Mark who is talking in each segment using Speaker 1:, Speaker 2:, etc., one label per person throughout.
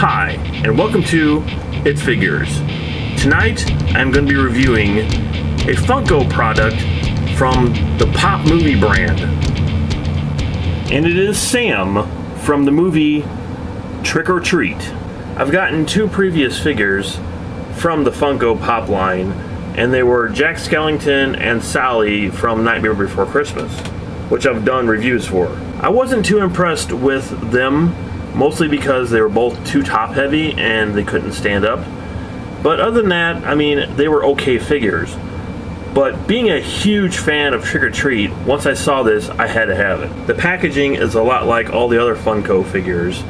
Speaker 1: Hi, and welcome to It Figures. Tonight, I'm going to be reviewing a Funko product from the Pop movie brand. And it is Sam from the movie Trick or Treat. I've gotten two previous figures from the Funko Pop line, and they were Jack Skellington and Sally from Nightmare Before Christmas, which I've done reviews for. I wasn't too impressed with them, mostly because they were both too top heavy and they couldn't stand up. But other than that, I mean, they were okay figures. But being a huge fan of Trick or Treat, once I saw this, I had to have it. The packaging is a lot like all the other Funko figures.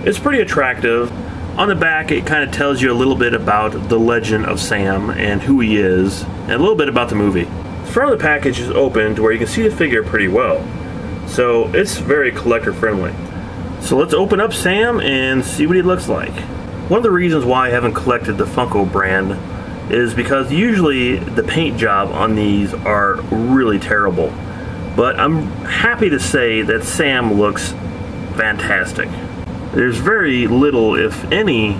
Speaker 1: It's pretty attractive. On the back, it kind of tells you a little bit about the legend of Sam and who he is, and a little bit about the movie. The front of the package is open to where you can see the figure pretty well. So it's very collector friendly. So let's open up Sam and see what he looks like. One of the reasons why I haven't collected the Funko brand is because usually the paint job on these are really terrible. But I'm happy to say that Sam looks fantastic. There's very little, if any,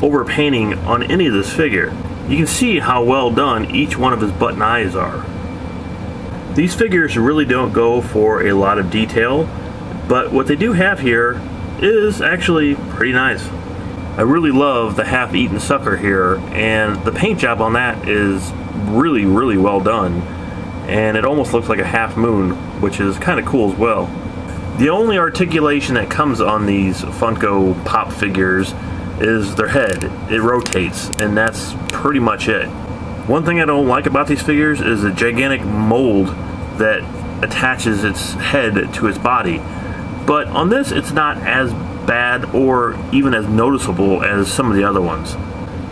Speaker 1: overpainting on any of this figure. You can see how well done each one of his button eyes are. These figures really don't go for a lot of detail, but what they do have here is actually pretty nice. I really love the half-eaten sucker here, and the paint job on that is really, really well done. And it almost looks like a half moon, which is kind of cool as well. The only articulation that comes on these Funko Pop figures is their head. It rotates, and that's pretty much it. One thing I don't like about these figures is the gigantic mold that attaches its head to its body. But on this, it's not as bad or even as noticeable as some of the other ones.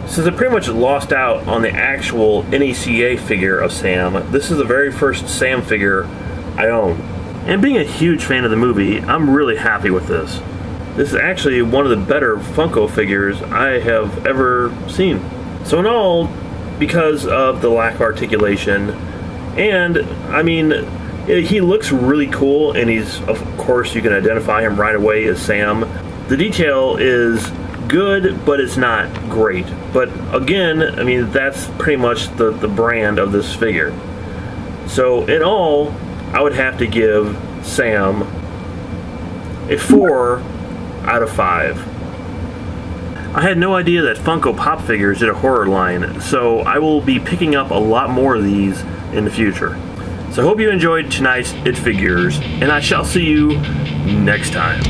Speaker 1: Since I pretty much lost out on the actual NECA figure of Sam, this is the very first Sam figure I own. And being a huge fan of the movie, I'm really happy with this. This is actually one of the better Funko figures I have ever seen. So in all, because of the lack of articulation, and I mean, he looks really cool, and he's, of course, you can identify him right away as Sam. The detail is good, but it's not great. But again, I mean, that's pretty much the brand of this figure. So in all, I would have to give Sam a 4 out of 5. I had no idea that Funko Pop figures did a horror line, so I will be picking up a lot more of these in the future. So I hope you enjoyed tonight's It Figures, and I shall see you next time.